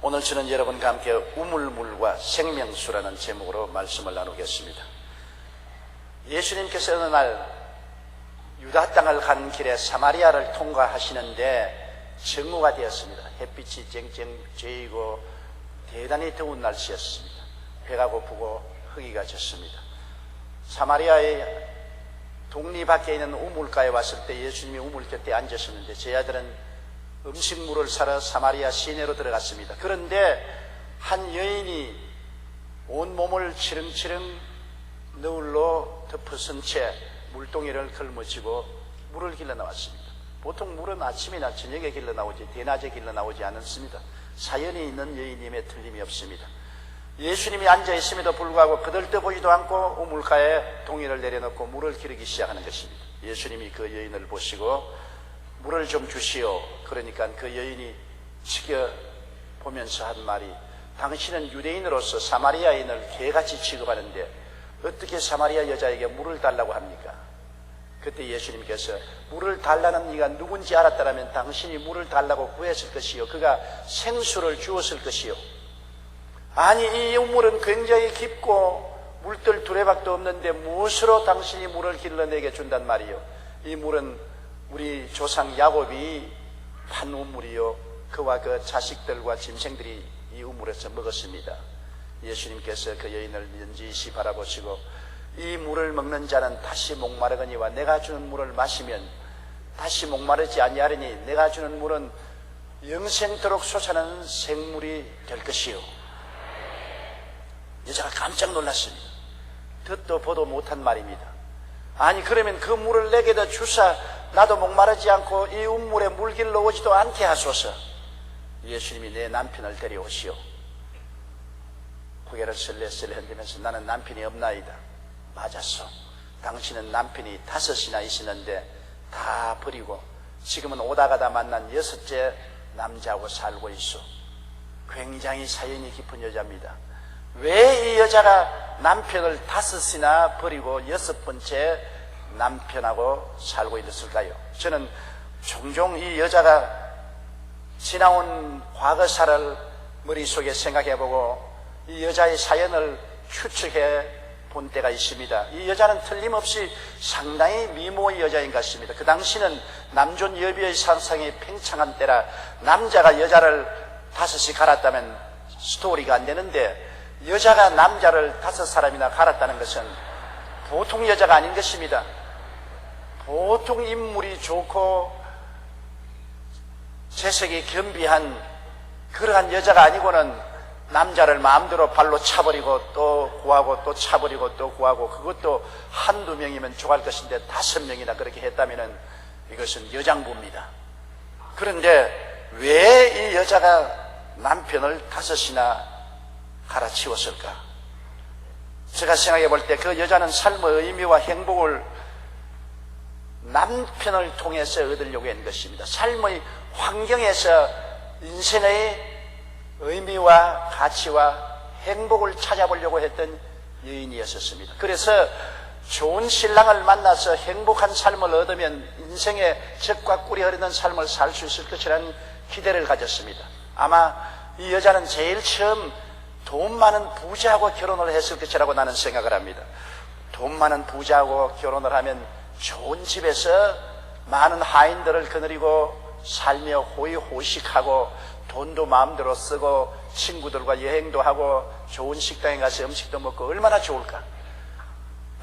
오늘 저는 여러분과 함께 우물물과 생명수라는 제목으로 말씀을 나누겠습니다. 예수님께서 어느 날 유다 땅을 가는 길에 사마리아를 통과하시는데 정오가 되었습니다. 햇빛이 쨍쨍 쬐이고 대단히 더운 날씨였습니다. 배가 고프고 허기가 졌습니다. 사마리아의 동리 밖에 있는 우물가에 왔을 때 예수님이 우물 곁에 앉으셨는데 제 아들은 음식물을 사러 사마리아 시내로 들어갔습니다. 그런데 한 여인이 온몸을 치렁치렁 너울로 덮어선 채 물동이를 걸머쥐고 물을 길러 나왔습니다. 보통 물은 아침이나 저녁에 길러 나오지 대낮에 길러 나오지 않습니다. 사연이 있는 여인임에 틀림이 없습니다. 예수님이 앉아있음에도 불구하고 거들떠보지도 않고 우물가에 동이를 내려놓고 물을 기르기 시작하는 것입니다. 예수님이 그 여인을 보시고 물을 좀 주시오. 그러니까 그 여인이 지켜보면서 한 말이, 당신은 유대인으로서 사마리아인을 개같이 취급하는데 어떻게 사마리아 여자에게 물을 달라고 합니까? 그때 예수님께서 물을 달라는 네가 누군지 알았다면 당신이 물을 달라고 구했을 것이요, 그가 생수를 주었을 것이요. 아니, 이 우물은 굉장히 깊고 물들 두레박도 없는데 무엇으로 당신이 물을 길러내게 준단 말이요? 이 물은 우리 조상 야곱이 판 우물이요, 그와 그 자식들과 짐승들이 이 우물에서 먹었습니다. 예수님께서 그 여인을 연지시 바라보시고 이 물을 먹는 자는 다시 목마르거니와 내가 주는 물을 마시면 다시 목마르지 아니하리니 내가 주는 물은 영생토록 솟아나는 생물이 될 것이요. 여자가 깜짝 놀랐습니다. 듣도 보도 못한 말입니다. 아니, 그러면 그 물을 내게도 주사 나도 목마르지 않고 이 우물에 물 길러 오지도 않게 하소서. 예수님이 내 남편을 데려오시오. 고개를 설레설레 흔들면서 나는 남편이 없나이다. 맞았어. 당신은 남편이 5이나 있었는데 다 버리고 지금은 오다가다 만난 6째 남자하고 살고 있어. 굉장히 사연이 깊은 여자입니다. 왜 이 여자가 남편을 5이나 버리고 6번째 남편하고 살고 있었을까요? 저는 종종 이 여자가 지나온 과거사를 머릿속에 생각해보고 이 여자의 사연을 추측해 본 때가 있습니다. 이 여자는 틀림없이 상당히 미모의 여자인 것 같습니다. 그 당시는 남존 여비의 상상이 팽창한 때라 남자가 여자를 5이 갈았다면 스토리가 안 되는데 여자가 남자를 5사람이나 갈았다는 것은 보통 여자가 아닌 것입니다. 보통 인물이 좋고 재색이 겸비한 그러한 여자가 아니고는 남자를 마음대로 발로 차버리고 또 구하고 또 차버리고 또 구하고, 그것도 한두 명이면 좋아할 것인데 5명이나 그렇게 했다면 이것은 여장부입니다. 그런데 왜 이 여자가 남편을 5이나 갈아치웠을까? 제가 생각해 볼 때 그 여자는 삶의 의미와 행복을 남편을 통해서 얻으려고 한 것입니다. 삶의 환경에서 인생의 의미와 가치와 행복을 찾아보려고 했던 여인이었습니다. 그래서 좋은 신랑을 만나서 행복한 삶을 얻으면 인생의 적과 꿀이 흐르는 삶을 살 수 있을 것이라는 기대를 가졌습니다. 아마 이 여자는 제일 처음 돈 많은 부자하고 결혼을 했을 것이라고 나는 생각을 합니다. 돈 많은 부자하고 결혼을 하면 좋은 집에서 많은 하인들을 거느리고 살며 호의호식하고 돈도 마음대로 쓰고 친구들과 여행도 하고 좋은 식당에 가서 음식도 먹고 얼마나 좋을까.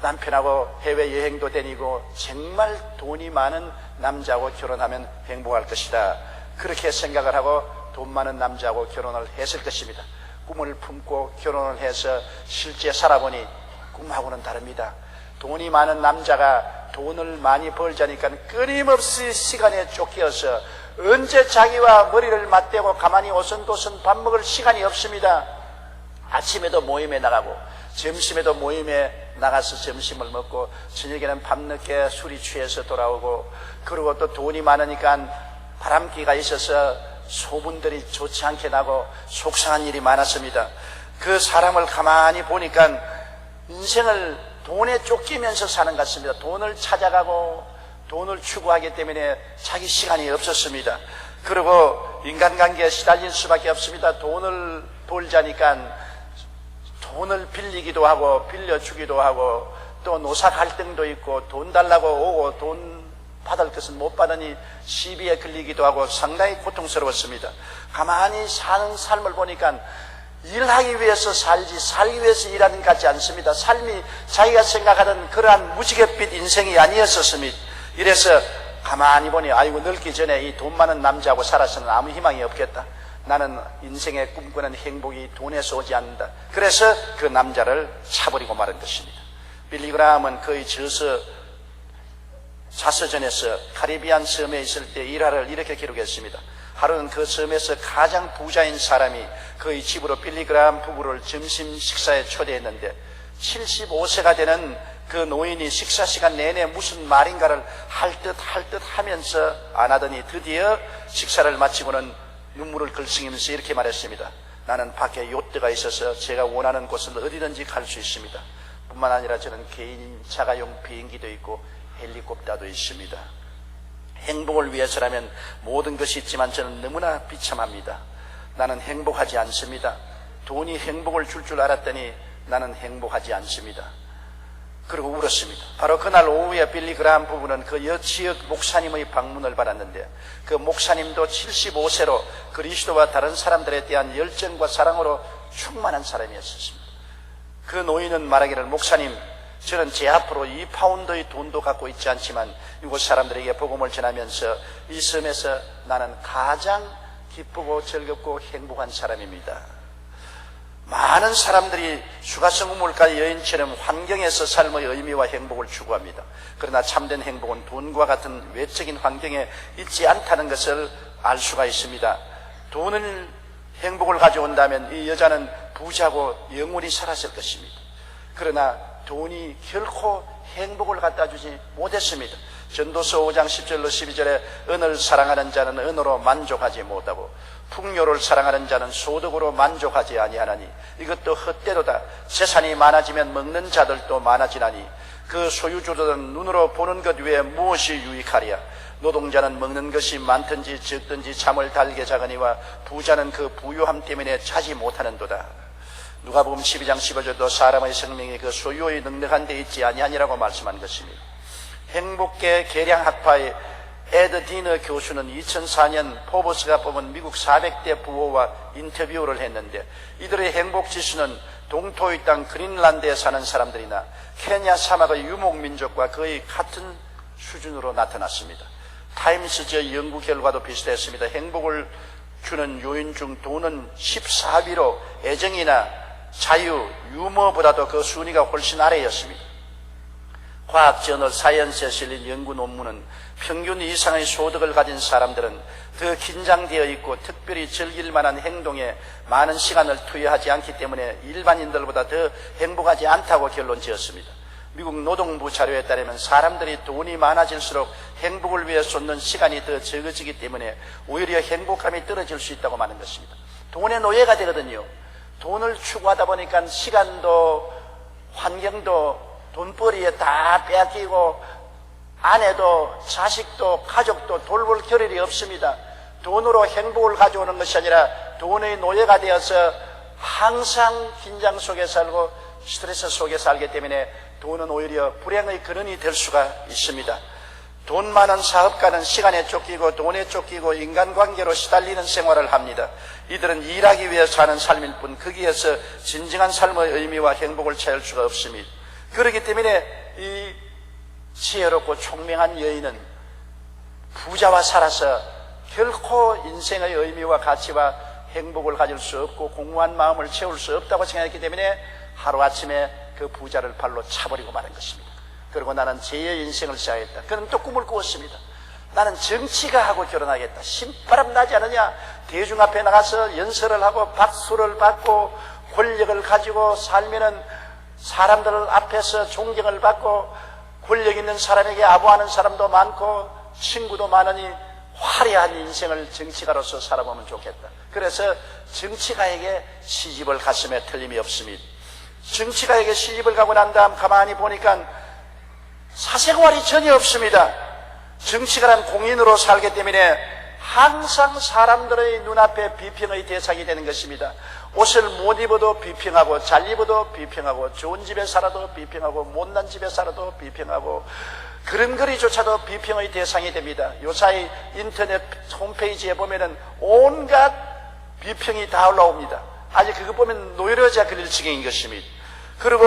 남편하고 해외여행도 다니고 정말 돈이 많은 남자하고 결혼하면 행복할 것이다. 그렇게 생각을 하고 돈 많은 남자하고 결혼을 했을 것입니다. 꿈을 품고 결혼을 해서 실제 살아보니 꿈하고는 다릅니다. 돈이 많은 남자가 돈을 많이 벌자니까 끊임없이 시간에 쫓겨서 언제 자기와 머리를 맞대고 가만히 오선도선 밥 먹을 시간이 없습니다. 아침에도 모임에 나가고 점심에도 모임에 나가서 점심을 먹고 저녁에는 밤늦게 술이 취해서 돌아오고, 그리고 또 돈이 많으니까 바람기가 있어서 소문들이 좋지 않게 나고 속상한 일이 많았습니다. 그 사람을 가만히 보니까 인생을 돈에 쫓기면서 사는 것 같습니다. 돈을 찾아가고 돈을 추구하기 때문에 자기 시간이 없었습니다. 그리고 인간관계에 시달릴 수밖에 없습니다. 돈을 벌자니까 돈을 빌리기도 하고 빌려주기도 하고 또 노사 갈등도 있고 돈 달라고 오고 돈 받을 것은 못 받으니 시비에 걸리기도 하고 상당히 고통스러웠습니다. 가만히 사는 삶을 보니까 일하기 위해서 살기 위해서 일하는 것 같지 않습니다. 삶이 자기가 생각하던 그러한 무지갯빛 인생이 아니었었습니다. 이래서 가만히 보니 아이고 늙기 전에 이 돈 많은 남자하고 살아서는 아무 희망이 없겠다. 나는 인생의 꿈꾸는 행복이 돈에서 오지 않는다. 그래서 그 남자를 차버리고 마른 것입니다. 빌리 그라함은 거의 자서전에서 카리비안 섬에 있을 때 일화를 이렇게 기록했습니다. 하루는 그 섬에서 가장 부자인 사람이 그의 집으로 빌리 그라함 부부를 점심 식사에 초대했는데 75세가 되는 그 노인이 식사 시간 내내 무슨 말인가를 할 듯 하면서 안 하더니 드디어 식사를 마치고는 눈물을 글썽이면서 이렇게 말했습니다. 나는 밖에 요트가 있어서 제가 원하는 곳을 어디든지 갈 수 있습니다. 뿐만 아니라 저는 개인 자가용 비행기도 있고 헬리콥터도 있습니다. 행복을 위해서라면 모든 것이 있지만 저는 너무나 비참합니다. 나는 행복하지 않습니다. 돈이 행복을 줄 알았더니 나는 행복하지 않습니다. 그리고 울었습니다. 바로 그날 오후에 빌리 그라함 부부는 그 지역 목사님의 방문을 받았는데 그 목사님도 75세로 그리스도와 다른 사람들에 대한 열정과 사랑으로 충만한 사람이었습니다. 그 노인은 말하기를 목사님 저는 제 앞으로 2파운드의 돈도 갖고 있지 않지만 이곳 사람들에게 복음을 전하면서 이 섬에서 나는 가장 기쁘고 즐겁고 행복한 사람입니다. 많은 사람들이 수가성 우물가 여인처럼 환경에서 삶의 의미와 행복을 추구합니다. 그러나 참된 행복은 돈과 같은 외적인 환경에 있지 않다는 것을 알 수가 있습니다. 돈을 행복을 가져온다면 이 여자는 부자고 영원히 살았을 것입니다. 그러나 돈이 결코 행복을 갖다 주지 못했습니다. 전도서 5장 10절로 12절에 은을 사랑하는 자는 은으로 만족하지 못하고 풍요를 사랑하는 자는 소득으로 만족하지 아니하나니 이것도 헛되도다. 재산이 많아지면 먹는 자들도 많아지나니 그 소유주들은 눈으로 보는 것 외에 무엇이 유익하리야. 노동자는 먹는 것이 많든지 적든지 잠을 달게 자거니와 부자는 그 부유함 때문에 자지 못하는도다. 누가복음 12장 15절도 사람의 생명이 그 소유의 능력한 데 있지 아니하니라고 말씀한 것입니다. 행복계 계량학파의 에드 디너 교수는 2004년 포브스가 뽑은 미국 400대 부호와 인터뷰를 했는데 이들의 행복 지수는 동토의 땅 그린란드에 사는 사람들이나 케냐 사막의 유목민족과 거의 같은 수준으로 나타났습니다. 타임스지의 연구 결과도 비슷했습니다. 행복을 주는 요인 중 돈은 14위로 애정이나 자유, 유머보다도 그 순위가 훨씬 아래였습니다. 과학저널 사이언스에 실린 연구 논문은 평균 이상의 소득을 가진 사람들은 더 긴장되어 있고 특별히 즐길 만한 행동에 많은 시간을 투여하지 않기 때문에 일반인들보다 더 행복하지 않다고 결론 지었습니다. 미국 노동부 자료에 따르면 사람들이 돈이 많아질수록 행복을 위해 쏟는 시간이 더 적어지기 때문에 오히려 행복감이 떨어질 수 있다고 말하는 것입니다. 돈의 노예가 되거든요. 돈을 추구하다 보니까 시간도 환경도 돈벌이에 다 빼앗기고 아내도 자식도 가족도 돌볼 겨를이 없습니다. 돈으로 행복을 가져오는 것이 아니라 돈의 노예가 되어서 항상 긴장 속에 살고 스트레스 속에 살기 때문에 돈은 오히려 불행의 근원이 될 수가 있습니다. 돈 많은 사업가는 시간에 쫓기고 돈에 쫓기고 인간관계로 시달리는 생활을 합니다. 이들은 일하기 위해 사는 삶일 뿐 거기에서 진정한 삶의 의미와 행복을 찾을 수가 없습니다. 그렇기 때문에 이 지혜롭고 총명한 여인은 부자와 살아서 결코 인생의 의미와 가치와 행복을 가질 수 없고 공허한 마음을 채울 수 없다고 생각했기 때문에 하루아침에 그 부자를 발로 차버리고 마는 것입니다. 그리고 나는 제2의 인생을 시작했다. 그는 또 꿈을 꾸었습니다. 나는 정치가하고 결혼하겠다. 신바람 나지 않느냐. 대중 앞에 나가서 연설을 하고 박수를 받고 권력을 가지고 살면은 사람들 앞에서 존경을 받고 권력 있는 사람에게 아부하는 사람도 많고 친구도 많으니 화려한 인생을 정치가로서 살아보면 좋겠다. 그래서 정치가에게 시집을 갔음에 틀림이 없습니다. 정치가에게 시집을 가고 난 다음 가만히 보니까 사생활이 전혀 없습니다. 정치가란 공인으로 살기 때문에 항상 사람들의 눈앞에 비평의 대상이 되는 것입니다. 옷을 못 입어도 비평하고, 잘 입어도 비평하고, 좋은 집에 살아도 비평하고, 못난 집에 살아도 비평하고, 그림거리조차도 비평의 대상이 됩니다. 요사이 인터넷 홈페이지에 보면은 온갖 비평이 다 올라옵니다. 아니 그거 보면 노이로제 그릴 지경인 것입니다. 그리고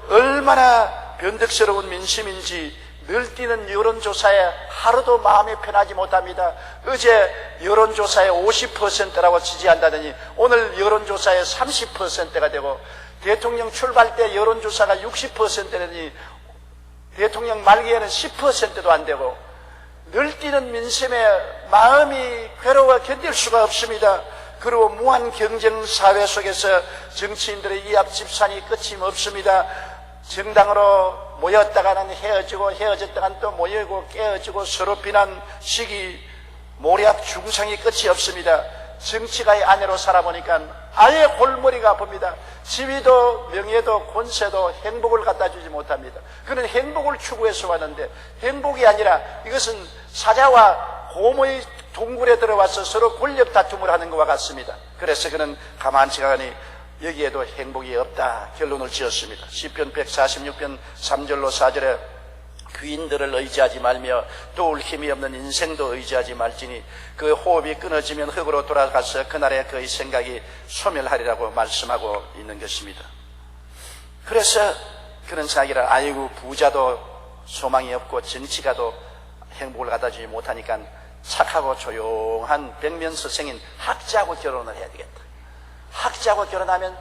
얼마나 변덕스러운 민심인지 늘뛰는 여론조사에 하루도 마음이 편하지 못합니다. 어제 여론조사에 50%라고 지지한다더니 오늘 여론조사에 30%가 되고, 대통령 출발 때 여론조사가 60%라니 대통령 말기에는 10%도 안 되고, 늘뛰는 민심에 마음이 괴로워 견딜 수가 없습니다. 그리고 무한 경쟁 사회 속에서 정치인들의 이합 집산이 끝임없습니다. 정당으로 모였다가는 헤어지고, 헤어졌다가는 또 모이고 깨어지고, 서로 비난 시기 모략 중상이 끝이 없습니다. 정치가의 아내로 살아보니까 아예 골머리가 아픕니다. 지위도 명예도 권세도 행복을 갖다 주지 못합니다. 그는 행복을 추구해서 왔는데 행복이 아니라 이것은 사자와 곰의 동굴에 들어와서 서로 권력 다툼을 하는 것과 같습니다. 그래서 그는 가만히 여기에도 행복이 없다 결론을 지었습니다. 시편 146편 3절로 4절에 귀인들을 의지하지 말며 도울 힘이 없는 인생도 의지하지 말지니 그 호흡이 끊어지면 흙으로 돌아가서 그날에 그의 생각이 소멸하리라고 말씀하고 있는 것입니다. 그래서 그런 생각이라, 아이고 부자도 소망이 없고 정치가도 행복을 갖다 주지 못하니까 착하고 조용한 백면서생인 학자하고 결혼을 해야 되겠다. 학자하고 결혼하면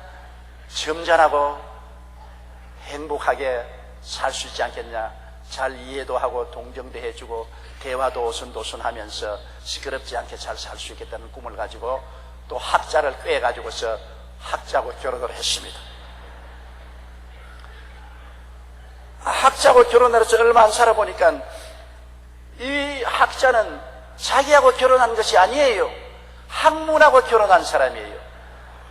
점잖하고 행복하게 살 수 있지 않겠냐. 잘 이해도 하고 동정도 해주고 대화도 오순도순하면서 시끄럽지 않게 잘 살 수 있겠다는 꿈을 가지고 또 학자를 꿰가지고서 학자하고 결혼을 했습니다. 학자하고 결혼해서 얼마 안 살아보니까 이 학자는 자기하고 결혼한 것이 아니에요. 학문하고 결혼한 사람이에요.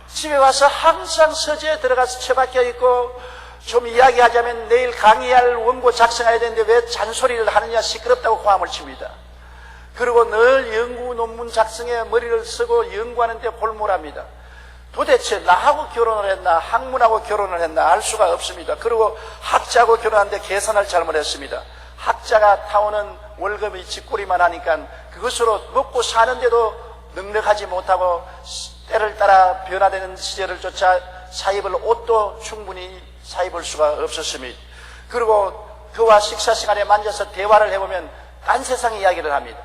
집에 와서 항상 서재에 들어가서 처박혀 있고, 좀 이야기하자면 내일 강의할 원고 작성해야 되는데 왜 잔소리를 하느냐, 시끄럽다고 고함을 칩니다. 그리고 늘 연구 논문 작성에 머리를 쓰고 연구하는데 골몰합니다. 도대체 나하고 결혼을 했나 학문하고 결혼을 했나 알 수가 없습니다. 그리고 학자하고 결혼하는데 계산을 잘못했습니다. 학자가 타오는 월급이 쥐꼬리만 하니까 그것으로 먹고 사는데도 넉넉하지 못하고 때를 따라 변화되는 시절을 쫓아 사입을 옷도 충분히 사입을 수가 없었습니다. 그리고 그와 식사 시간에 만져서 대화를 해보면 딴 세상 이야기를 합니다.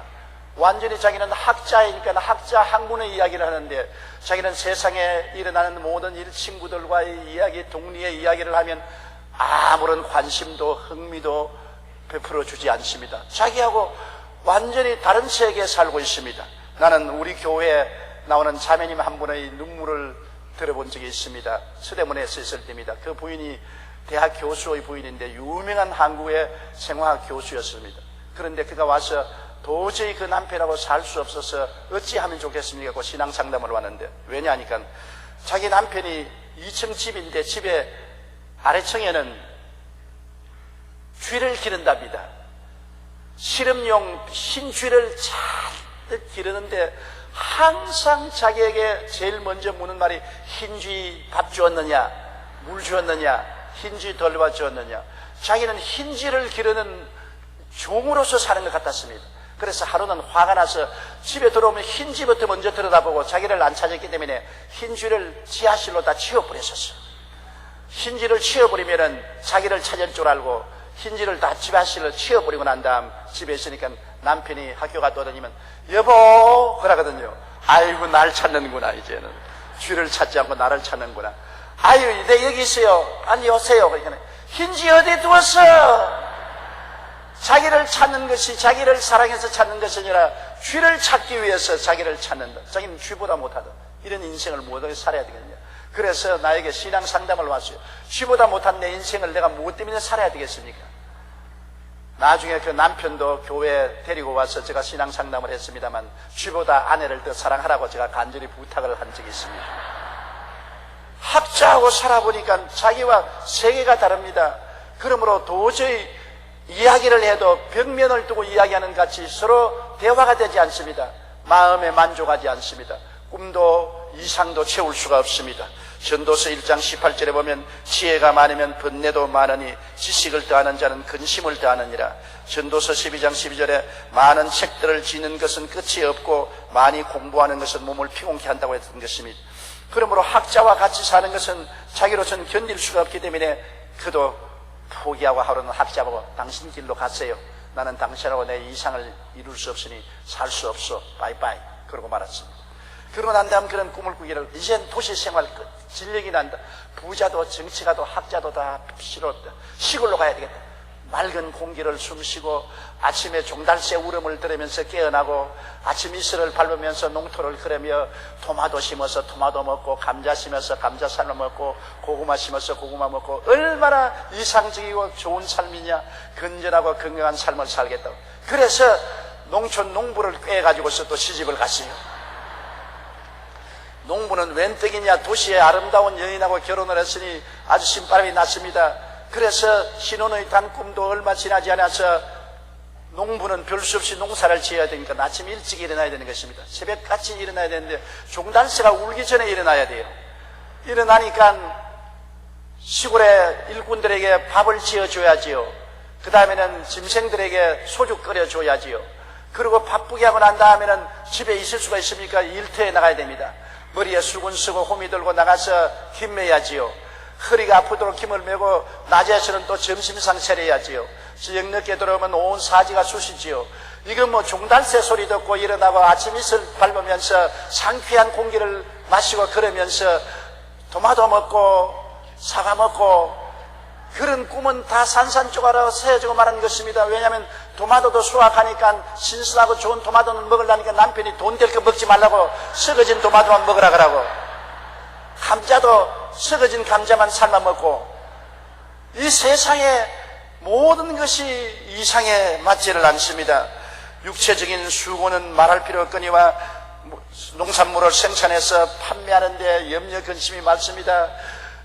완전히 자기는 학자이니까 학자 학문의 이야기를 하는데, 자기는 세상에 일어나는 모든 일, 친구들과의 이야기, 동리의 이야기를 하면 아무런 관심도 흥미도 베풀어 주지 않습니다. 자기하고 완전히 다른 세계에 살고 있습니다. 나는 우리 교회에 나오는 자매님 한 분의 눈물을 들어본 적이 있습니다. 서대문에서 있을 때입니다. 그 부인이 대학 교수의 부인인데 유명한 한국의 생화학 교수였습니다. 그런데 그가 와서 도저히 그 남편하고 살 수 없어서 어찌하면 좋겠습니까? 그 신앙 상담을 왔는데, 왜냐하니까 자기 남편이 2층 집인데 집에 아래층에는 쥐를 기른답니다. 실험용 흰 쥐를 잔뜩 기르는데 항상 자기에게 제일 먼저 묻는 말이, 흰 쥐 밥 주었느냐, 물 주었느냐, 흰 쥐 덜바 주었느냐. 자기는 흰 쥐를 기르는 종으로서 사는 것 같았습니다. 그래서 하루는 화가 나서 집에 들어오면 흰 쥐부터 먼저 들여다보고 자기를 안 찾았기 때문에 흰 쥐를 지하실로 다 치워버렸었어요. 흰 쥐를 치워버리면은 자기를 찾을 줄 알고 흰 쥐를 다 지하실로 치워버리고 난 다음 집에 있으니까 남편이 학교 갔다 오더니면 여보 그러거든요. 아이고 날 찾는구나. 이제는 쥐를 찾지 않고 나를 찾는구나. 아유 내 여기 있어요. 아니 오세요. 그러니까 흰 쥐 어디에 두었어? 자기를 찾는 것이 자기를 사랑해서 찾는 것이 아니라 쥐를 찾기 위해서 자기를 찾는다. 자기는 쥐보다 못하다. 이런 인생을 어떻게 살아야 되겠냐. 그래서 나에게 신앙 상담을 왔어요. 쥐보다 못한 내 인생을 내가 무엇 때문에 살아야 되겠습니까? 나중에 그 남편도 교회에 데리고 와서 제가 신앙 상담을 했습니다만 쥐보다 아내를 더 사랑하라고 제가 간절히 부탁을 한 적이 있습니다. 학자하고 살아보니까 자기와 세계가 다릅니다. 그러므로 도저히 이야기를 해도 벽면을 두고 이야기하는 같이 서로 대화가 되지 않습니다. 마음에 만족하지 않습니다. 꿈도 이상도 채울 수가 없습니다. 전도서 1장 18절에 보면 지혜가 많으면 번뇌도 많으니 지식을 더하는 자는 근심을 더하느니라. 전도서 12장 12절에 많은 책들을 지는 것은 끝이 없고 많이 공부하는 것은 몸을 피곤케 한다고 했던 것입니다. 그러므로 학자와 같이 사는 것은 자기로서는 견딜 수가 없기 때문에 그도 포기하고 하루는 학자보고 당신 길로 갔어요. 나는 당신하고 내 이상을 이룰 수 없으니 살 수 없어. 바이바이. 그러고 말았습니다. 그러고 난 다음 그런 꿈을 꾸기를 이젠 도시 생활 끝. 진력이 난다. 부자도 정치가도 학자도 다 필요 없다. 시골로 가야 되겠다. 맑은 공기를 숨쉬고 아침에 종달새 울음을 들으면서 깨어나고 아침 이슬을 밟으면서 농토를 걸으며 토마토 심어서 토마토 먹고 감자 심어서 감자 삶아 먹고 고구마 심어서 고구마 먹고 얼마나 이상적이고 좋은 삶이냐. 건전하고 건강한 삶을 살겠다고. 그래서 농촌 농부를 꿰가지고서 또 시집을 갔어요. 농부는 웬 떡이냐. 도시의 아름다운 여인하고 결혼을 했으니 아주 신바람이 났습니다. 그래서 신혼의 단 꿈도 얼마 지나지 않아서 농부는 별 수 없이 농사를 지어야 되니까 아침 일찍 일어나야 되는 것입니다. 새벽같이 일어나야 되는데 종단새가 울기 전에 일어나야 돼요. 일어나니까 시골의 일꾼들에게 밥을 지어줘야지요. 그 다음에는 짐승들에게 소주 끓여줘야지요. 그리고 바쁘게 하고 난 다음에는 집에 있을 수가 있습니까? 일터에 나가야 됩니다. 머리에 수건 쓰고 호미 들고 나가서 김 매야지요. 허리가 아프도록 김을 메고 낮에서는 또 점심상 차려야지요. 저녁 늦게 들어오면 온 사지가 쑤시지요. 이건 뭐 종달새 소리 듣고 일어나고 아침 이슬 밟으면서 상쾌한 공기를 마시고 그러면서 토마토 먹고 사과 먹고 그런 꿈은 다 산산조각으로 세워지고 말하는 것입니다. 왜냐하면 토마토도 수확하니까 신선하고 좋은 토마토는 먹으려니까 남편이 돈 될 거 먹지 말라고 썩어진 토마토만 먹으라 그러고 감자도 썩어진 감자만 삶아 먹고 이 세상의 모든 것이 이상에 맞지를 않습니다. 육체적인 수고는 말할 필요 없거니와 농산물을 생산해서 판매하는데 염려 근심이 많습니다.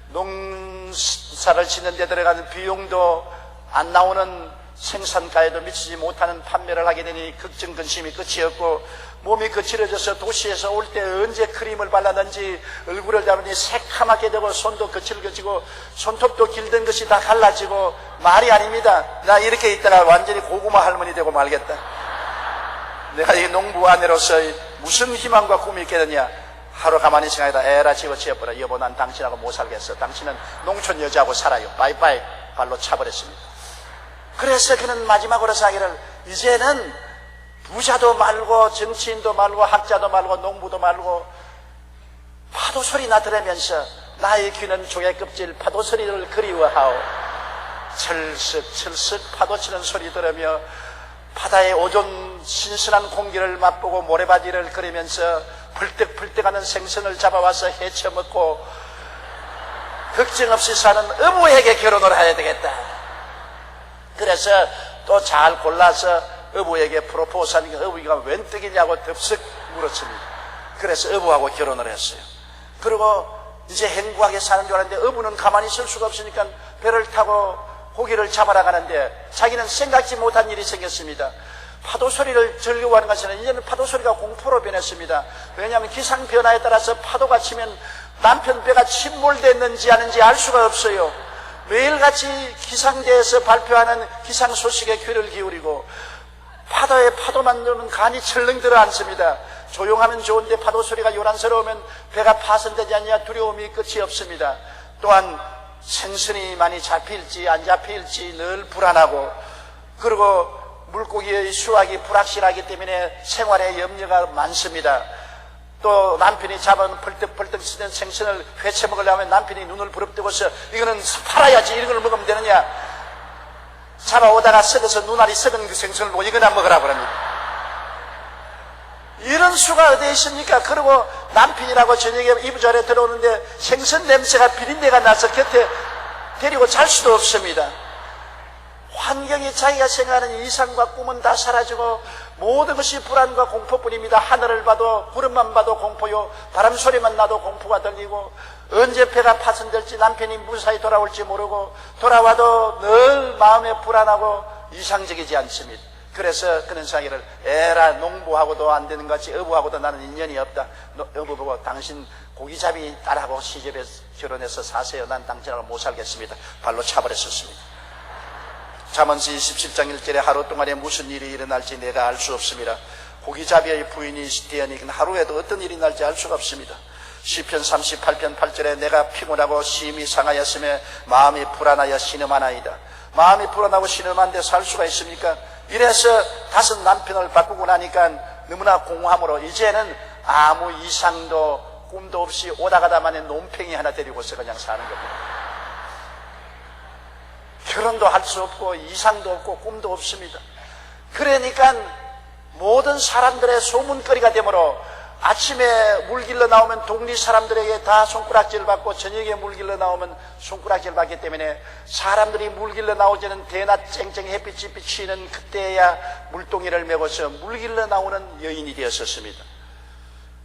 농사를 짓는 데 들어가는 비용도 안 나오는 생산가에도 미치지 못하는 판매를 하게 되니 걱정 근심이 끝이 없고 몸이 거칠어져서 도시에서 올 때 언제 크림을 발랐는지 얼굴을 잡으니 새카맣게 되고 손도 거칠어지고 손톱도 길던 것이 다 갈라지고 말이 아닙니다. 나 이렇게 있다가 완전히 고구마 할머니 되고 말겠다. 내가 이 농부 아내로서 무슨 희망과 꿈이 있겠느냐. 하루 가만히 생각하다 에라 지어버려. 여보 난 당신하고 못 살겠어. 당신은 농촌 여자하고 살아요. 바이바이 발로 차버렸습니다. 그래서 그는 마지막으로 자기를 이제는 부자도 말고 정치인도 말고 학자도 말고 농부도 말고 파도 소리나 들으면서 나의 귀는 조개껍질 파도 소리를 그리워하오. 철썩철썩 파도 치는 소리 들으며 바다의 오존 신선한 공기를 맛보고 모래바지를 걸으면서 불떡불떡하는 생선을 잡아와서 해쳐먹고 걱정 없이 사는 어부에게 결혼을 해야 되겠다. 그래서 또 잘 골라서 어부에게 프로포즈하니까 어부가 웬 떡이냐고 덥석 물었습니다. 그래서 어부하고 결혼을 했어요. 그리고 이제 행복하게 사는 줄 알았는데 어부는 가만히 있을 수가 없으니까 배를 타고 고기를 잡아라 가는데 자기는 생각지 못한 일이 생겼습니다. 파도 소리를 즐거워하는 것은 이제는 파도 소리가 공포로 변했습니다. 왜냐하면 기상 변화에 따라서 파도가 치면 남편 배가 침몰됐는지 아닌지 알 수가 없어요. 매일같이 기상대에서 발표하는 기상 소식에 귀를 기울이고 파도에 파도만 들으면 간이 철렁 들어 앉습니다. 조용하면 좋은데 파도 소리가 요란스러우면 배가 파손되지 않냐 두려움이 끝이 없습니다. 또한 생선이 많이 잡힐지 안 잡힐지 늘 불안하고 그리고 물고기의 수확이 불확실하기 때문에 생활에 염려가 많습니다. 또 남편이 잡은 펄떡펄떡 쓰는 생선을 회쳐 먹으려면 남편이 눈을 부릅뜨고서 이거는 팔아야지 이런 걸 먹으면 되느냐. 잡아오다가 썩어서 눈알이 썩은 그 생선을 보고 이거나 먹으라고 합니다. 이런 수가 어디에 있습니까? 그리고 남편이라고 저녁에 이부자리에 들어오는데 생선 냄새가 비린내가 나서 곁에 데리고 잘 수도 없습니다. 환경이 자기가 생각하는 이상과 꿈은 다 사라지고 모든 것이 불안과 공포뿐입니다. 하늘을 봐도 구름만 봐도 공포요. 바람 소리만 나도 공포가 들리고 언제 배가 파손될지 남편이 무사히 돌아올지 모르고 돌아와도 늘 마음에 불안하고 이상적이지 않습니다. 그래서 그는 자기를 에라 농부하고도 안 되는 것 같이 어부하고도 나는 인연이 없다. 어부 보고 당신 고기잡이 딸하고 시집에 결혼해서 사세요. 난 당신하고 못 살겠습니다. 발로 차버렸었습니다. 잠언서 27장 1절에 하루 동안에 무슨 일이 일어날지 내가 알 수 없습니다. 고기잡이의 부인이 되어니 하루에도 어떤 일이 날지 알 수가 없습니다. 시편 38편 8절에 내가 피곤하고 심히 상하였으며 마음이 불안하여 신음하나이다. 마음이 불안하고 신음한데 살 수가 있습니까? 이래서 5 남편을 바꾸고 나니까 너무나 공허함으로 이제는 아무 이상도 꿈도 없이 오다가다만에 논팽이 하나 데리고서 그냥 사는 겁니다. 결혼도 할 수 없고 이상도 없고 꿈도 없습니다. 그러니까 모든 사람들의 소문거리가 되므로 아침에 물 길러 나오면 동리 사람들에게 다 손가락질 받고 저녁에 물 길러 나오면 손가락질 받기 때문에 사람들이 물 길러 나오지는 대낮 쨍쨍 햇빛이 비치는 그때야 물동이를 메고서 물 길러 나오는 여인이 되었었습니다.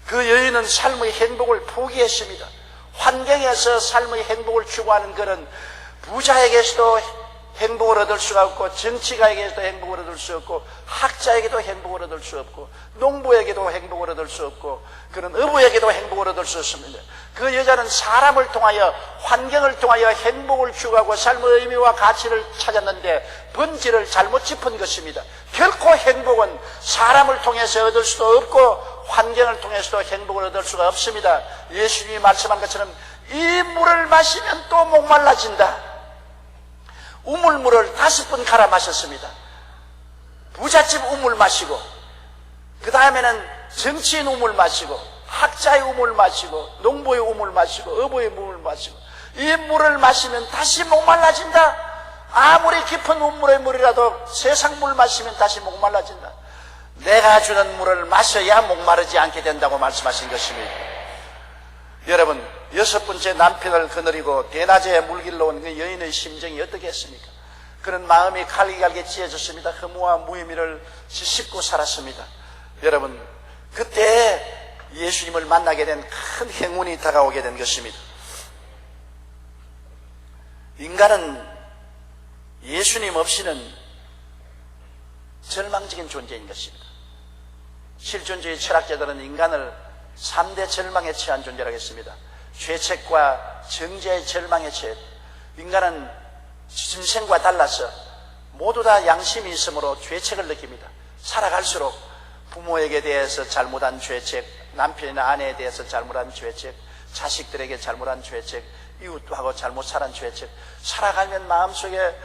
그 여인은 삶의 행복을 포기했습니다. 환경에서 삶의 행복을 추구하는 그는 부자에게서도 행복을 얻을 수가 없고 정치가에게도 행복을 얻을 수 없고 학자에게도 행복을 얻을 수 없고 농부에게도 행복을 얻을 수 없고 그런 어부에게도 행복을 얻을 수 없습니다. 그 여자는 사람을 통하여 환경을 통하여 행복을 추구하고 삶의 의미와 가치를 찾았는데 본질을 잘못 짚은 것입니다. 결코 행복은 사람을 통해서 얻을 수도 없고 환경을 통해서도 행복을 얻을 수가 없습니다. 예수님이 말씀한 것처럼 이 물을 마시면 또 목말라진다. 우물물을 5번 갈아 마셨습니다. 부잣집 우물 마시고 그 다음에는 정치인 우물 마시고 학자의 우물 마시고 농부의 우물 마시고 어부의 우물 마시고 이 물을 마시면 다시 목말라진다. 아무리 깊은 우물의 물이라도 세상 물 마시면 다시 목말라진다. 내가 주는 물을 마셔야 목마르지 않게 된다고 말씀하신 것입니다. 여러분 6번째 남편을 거느리고 대낮에 물길로 온 그 여인의 심정이 어떻겠습니까? 그런 마음이 갈기갈기 찢어졌습니다. 허무와 무의미를 씹고 살았습니다. 여러분 그때 예수님을 만나게 된 큰 행운이 다가오게 된 것입니다. 인간은 예수님 없이는 절망적인 존재인 것입니다. 실존주의 철학자들은 인간을 3대 절망에 처한 존재라고 했습니다. 죄책과 정죄의 절망에 처해 인간은 짐승과 달라서 모두 다 양심이 있으므로 죄책을 느낍니다. 살아갈수록 부모에게 대해서 잘못한 죄책, 남편이나 아내에 대해서 잘못한 죄책, 자식들에게 잘못한 죄책, 이웃하고 잘못 살한 죄책, 살아가면 마음속에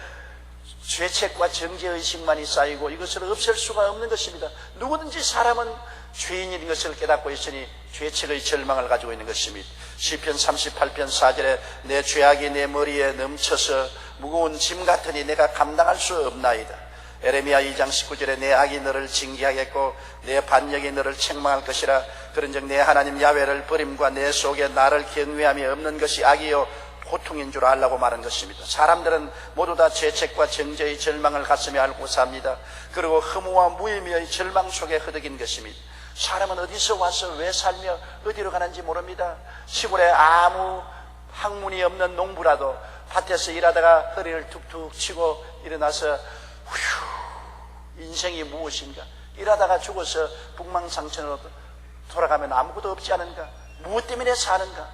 죄책과 정죄의식만이 쌓이고 이것을 없앨 수가 없는 것입니다. 누구든지 사람은 죄인인 것을 깨닫고 있으니 죄책의 절망을 가지고 있는 것입니다. 시편 38편 4절에 내 죄악이 내 머리에 넘쳐서 무거운 짐 같으니 내가 감당할 수 없나이다. 에레미야 2장 19절에 내 악이 너를 징계하겠고 내 반역이 너를 책망할 것이라. 그런즉 내 하나님 야훼를 버림과 내 속에 나를 경외함이 없는 것이 악이요 고통인 줄 알라고 말한 것입니다. 사람들은 모두 다 죄책과 정죄의 절망을 가슴에 앓고 삽니다. 그리고 허무와 무의미의 절망 속에 허덕인 것입니다. 사람은 어디서 와서 왜 살며 어디로 가는지 모릅니다. 시골에 아무 학문이 없는 농부라도 밭에서 일하다가 허리를 툭툭 치고 일어나서 인생이 무엇인가, 일하다가 죽어서 북망상천으로 돌아가면 아무것도 없지 않은가, 무엇 때문에 사는가,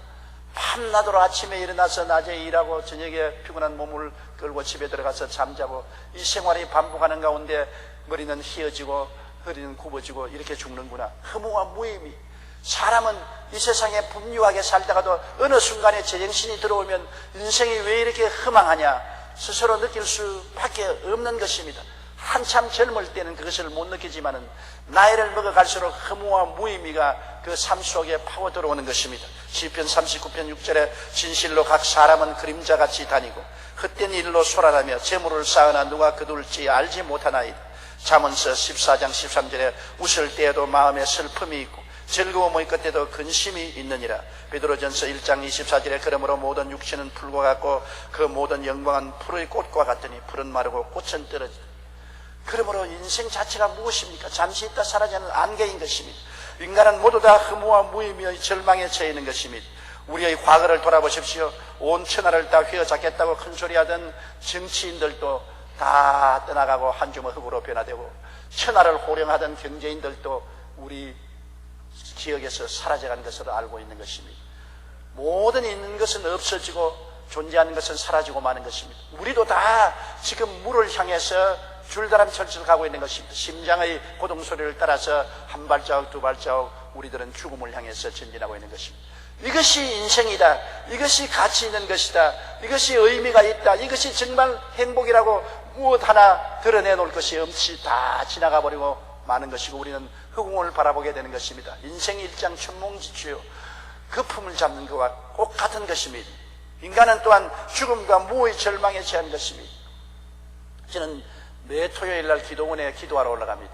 밤낮으로 아침에 일어나서 낮에 일하고 저녁에 피곤한 몸을 끌고 집에 들어가서 잠자고 이 생활이 반복하는 가운데 머리는 휘어지고 허리는 굽어지고 이렇게 죽는구나. 허무와 무의미. 사람은 이 세상에 분유하게 살다가도 어느 순간에 제정신이 들어오면 인생이 왜 이렇게 허망하냐 스스로 느낄 수밖에 없는 것입니다. 한참 젊을 때는 그것을 못 느끼지만은 나이를 먹어갈수록 허무와 무의미가 그 삶 속에 파고 들어오는 것입니다. 시편 39편 6절에 진실로 각 사람은 그림자같이 다니고 헛된 일로 소란하며 재물을 쌓으나 누가 거둘지 알지 못하나이다. 잠언서 14장 13절에 웃을 때에도 마음에 슬픔이 있고 즐거움의 끝에도 근심이 있느니라. 베드로전서 1장 24절에 그러므로 모든 육신은 풀과 같고 그 모든 영광은 풀의 꽃과 같으니 풀은 마르고 꽃은 떨어지다. 그러므로 인생 자체가 무엇입니까? 잠시 있다 사라지는 안개인 것입니다. 인간은 모두 다 허무와 무의미의 절망에 처해 있는 것입니다. 우리의 과거를 돌아보십시오. 온 천하를 다 휘어잡겠다고 큰소리하던 정치인들도 다 떠나가고 한 줌의 흙으로 변화되고 천하를 호령하던 경제인들도 우리 지역에서 사라져간 것으로 알고 있는 것입니다. 모든 있는 것은 없어지고 존재하는 것은 사라지고 마는 것입니다. 우리도 다 지금 물을 향해서 줄다람 철철 가고 있는 것입니다. 심장의 고동소리를 따라서 한 발자국 두 발자국 우리들은 죽음을 향해서 전진하고 있는 것입니다. 이것이 인생이다. 이것이 가치 있는 것이다. 이것이 의미가 있다. 이것이 정말 행복이라고 무엇 하나 드러내놓을 것이 없이 다 지나가 버리고 마는 것이고 우리는 흑웅을 바라보게 되는 것입니다. 인생이 일장 천몽지추요. 거품을 잡는 것과 똑같은 것입니다. 인간은 또한 죽음과 무의 절망에 처한 것입니다. 저는 매 토요일 날 기도원에 기도하러 올라갑니다.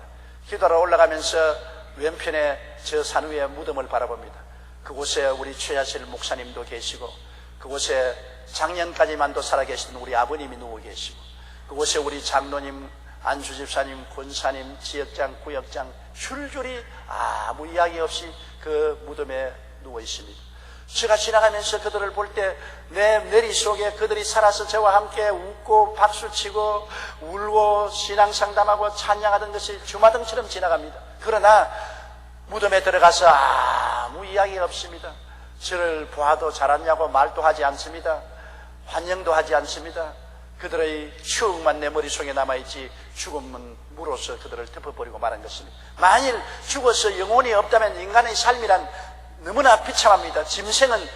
기도하러 올라가면서 왼편에 저 산 위에 무덤을 바라봅니다. 그곳에 우리 최하실 목사님도 계시고 그곳에 작년까지만도 살아계시던 우리 아버님이 누워 계시고 그곳에 우리 장로님, 안수집사님, 권사님, 지역장, 구역장 줄줄이 아무 이야기 없이 그 무덤에 누워 있습니다. 제가 지나가면서 그들을 볼 때 내 머릿속에 그들이 살아서 저와 함께 웃고 박수치고 울고 신앙상담하고 찬양하던 것이 주마등처럼 지나갑니다. 그러나 무덤에 들어가서 아무 이야기가 없습니다. 저를 보아도 잘았냐고 말도 하지 않습니다. 환영도 하지 않습니다. 그들의 추억만 내 머릿속에 남아있지 죽음은 무로서 그들을 덮어버리고 말한 것입니다. 만일 죽어서 영혼이 없다면 인간의 삶이란 너무나 비참합니다. 짐승은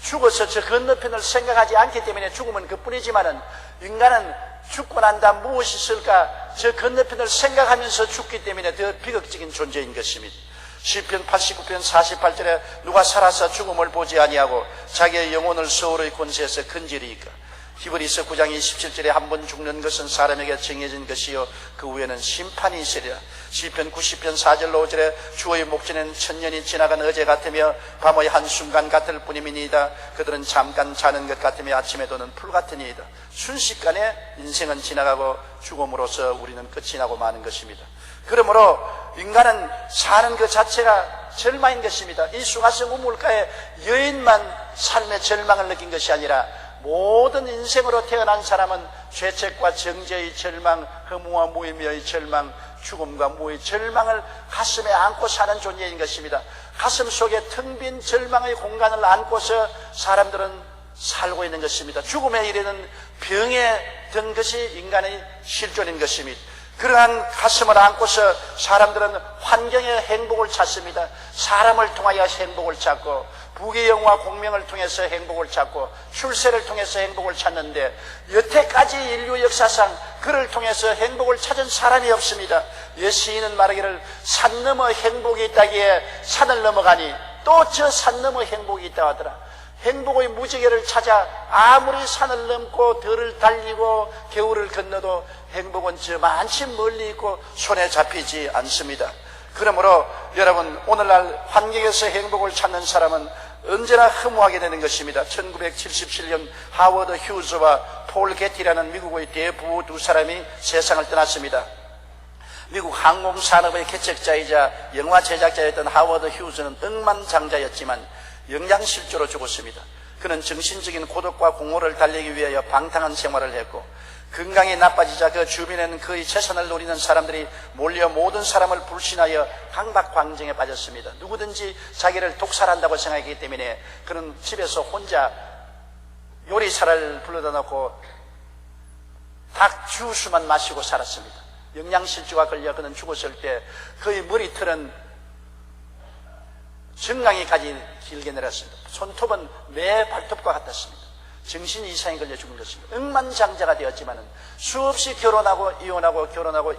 죽어서 저 건너편을 생각하지 않기 때문에 죽음은 그뿐이지만은 인간은 죽고 난 다음 무엇이 있을까 저 건너편을 생각하면서 죽기 때문에 더 비극적인 존재인 것입니다. 시편 89편 48절에 누가 살아서 죽음을 보지 아니하고 자기의 영혼을 서울의 권세에서 건지리이까. 히브리서 9장 27절에 한 번 죽는 것은 사람에게 정해진 것이요 그 후에는 심판이 있으리라. 시편 90편 4절로 5절에 주의 목전에는 천년이 지나간 어제 같으며 밤의 한순간 같을 뿐이니이다. 그들은 잠깐 자는 것 같으며 아침에 도는 풀 같으니이다. 순식간에 인생은 지나가고 죽음으로써 우리는 끝이 나고 마는 것입니다. 그러므로 인간은 사는 것 자체가 절망인 것입니다. 이 수가성 우물가의 여인만 삶의 절망을 느낀 것이 아니라 모든 인생으로 태어난 사람은 죄책과 정죄의 절망, 허무와 무의미의 절망, 죽음과 무의 절망을 가슴에 안고 사는 존재인 것입니다. 가슴 속에 텅 빈 절망의 공간을 안고서 사람들은 살고 있는 것입니다. 죽음에 이르는 병에 든 것이 인간의 실존인 것입니다. 그러한 가슴을 안고서 사람들은 환경의 행복을 찾습니다. 사람을 통하여 행복을 찾고 부귀영화 공명을 통해서 행복을 찾고 출세를 통해서 행복을 찾는데 여태까지 인류 역사상 그를 통해서 행복을 찾은 사람이 없습니다. 옛 시인은 말하기를 산 너머 행복이 있다기에 산을 넘어가니 또 저 산 너머 행복이 있다 하더라. 행복의 무지개를 찾아 아무리 산을 넘고 들을 달리고 겨울을 건너도 행복은 저만치 멀리 있고 손에 잡히지 않습니다. 그러므로 여러분 오늘날 환경에서 행복을 찾는 사람은 언제나 허무하게 되는 것입니다. 1977년 하워드 휴즈와 폴 게티라는 미국의 대부호 두 사람이 세상을 떠났습니다. 미국 항공산업의 개척자이자 영화 제작자였던 하워드 휴즈는 억만장자였지만 영양실조로 죽었습니다. 그는 정신적인 고독과 공허를 달래기 위하여 방탕한 생활을 했고 건강이 나빠지자 그 주변에는 그의 재산을 노리는 사람들이 몰려 모든 사람을 불신하여 강박광정에 빠졌습니다. 누구든지 자기를 독살한다고 생각했기 때문에 그는 집에서 혼자 요리사를 불러다 놓고 닭 주스만 마시고 살았습니다. 영양실조가 걸려 그는 죽었을 때 그의 머리털은 정강이까지 길게 내렸습니다. 손톱은 매 발톱과 같았습니다. 정신 이상이 걸려 죽은 것입니다. 억만장자가 되었지만은 수없이 결혼하고 이혼하고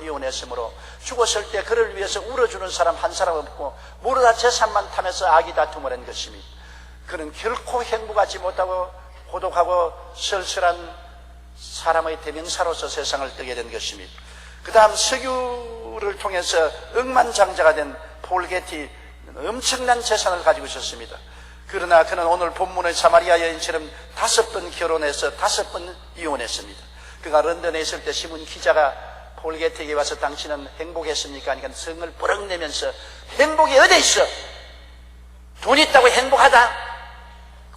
이혼했으므로 죽었을 때 그를 위해서 울어주는 사람 한 사람 없고 모두 다 재산만 탐해서 악이 다툼을 한 것입니다. 그는 결코 행복하지 못하고 고독하고 쓸쓸한 사람의 대명사로서 세상을 뜨게 된 것입니다. 그 다음 석유를 통해서 억만장자가 된 폴 게티 엄청난 재산을 가지고 있었습니다. 그러나 그는 오늘 본문의 사마리아 여인처럼 5번 결혼해서 5번 이혼했습니다. 그가 런던에 있을 때 신문 기자가 폴 게티에게 와서 당신은 행복했습니까? 하니까 성을 뿌럭 내면서 행복이 어디 있어? 돈 있다고 행복하다?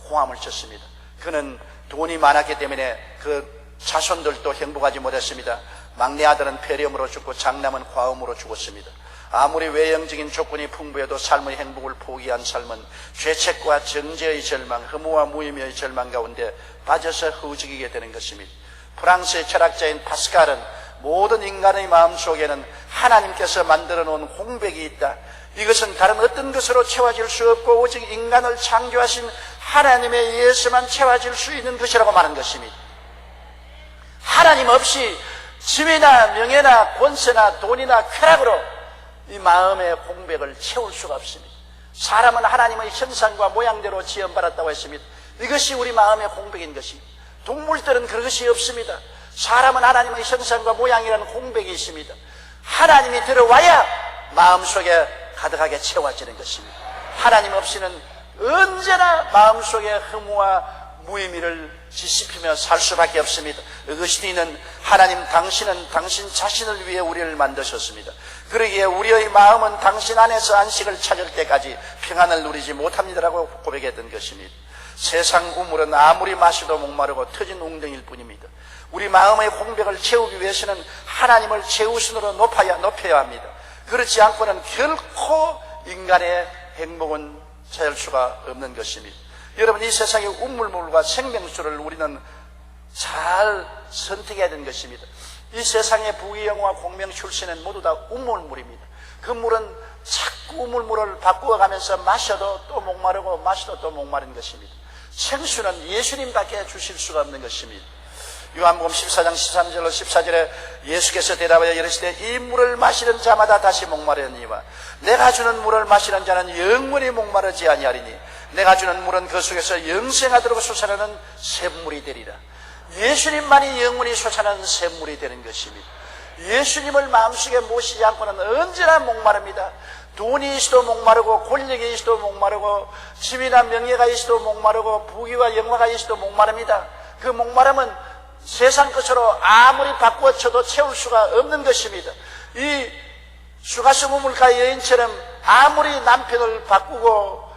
호함을 쳤습니다. 그는 돈이 많았기 때문에 그 자손들도 행복하지 못했습니다. 막내 아들은 폐렴으로 죽고 장남은 과음으로 죽었습니다. 아무리 외형적인 조건이 풍부해도 삶의 행복을 포기한 삶은 죄책과 정죄의 절망, 허무와 무의미의 절망 가운데 빠져서 흐지기게 되는 것입니다. 프랑스의 철학자인 파스칼은 모든 인간의 마음속에는 하나님께서 만들어 놓은 공백이 있다. 이것은 다른 어떤 것으로 채워질 수 없고 오직 인간을 창조하신 하나님에 의해서만 채워질 수 있는 것이라고 말한 것입니다. 하나님 없이 지위나 명예나 권세나 돈이나 쾌락으로 이 마음의 공백을 채울 수가 없습니다. 사람은 하나님의 형상과 모양대로 지음받았다고 했습니다. 이것이 우리 마음의 공백인 것입니다. 동물들은 그것이 없습니다. 사람은 하나님의 형상과 모양이라는 공백이 있습니다. 하나님이 들어와야 마음속에 가득하게 채워지는 것입니다. 하나님 없이는 언제나 마음속에 허무와 무의미를 지씹히며 살 수밖에 없습니다. 어거스틴은 하나님 당신은 당신 자신을 위해 우리를 만드셨습니다. 그러기에 우리의 마음은 당신 안에서 안식을 찾을 때까지 평안을 누리지 못합니다라고 고백했던 것입니다. 세상 우물은 아무리 마셔도 목마르고 터진 웅덩이일 뿐입니다. 우리 마음의 공백을 채우기 위해서는 하나님을 최우선으로 높여야 합니다. 그렇지 않고는 결코 인간의 행복은 찾을 수가 없는 것입니다. 여러분, 이 세상의 우물물과 생명수를 우리는 잘 선택해야 되는 것입니다. 이 세상의 부귀영화 공명 출세는 모두 다 우물물입니다. 그 물은 자꾸 우물물을 바꾸어가면서 마셔도 또 목마르고 마셔도 또 목마른 것입니다. 생수는 예수님밖에 주실 수가 없는 것입니다. 요한복음 14장 13절로 14절에 예수께서 대답하여 이르시되 이 물을 마시는 자마다 다시 목마르니와 내가 주는 물을 마시는 자는 영원히 목마르지 아니하리니 내가 주는 물은 그 속에서 영생하도록 솟아나는 샘물이 되리라. 예수님만이 영원히 솟아나는 샘물이 되는 것입니다. 예수님을 마음속에 모시지 않고는 언제나 목마릅니다. 돈이 있어도 목마르고 권력이 있어도 목마르고 지위나 명예가 있어도 목마르고 부귀와 영화가 있어도 목마릅니다. 그 목마름은 세상 것으로 아무리 바꾸어 쳐도 채울 수가 없는 것입니다. 이 수가성 우물가 여인처럼 아무리 남편을 바꾸고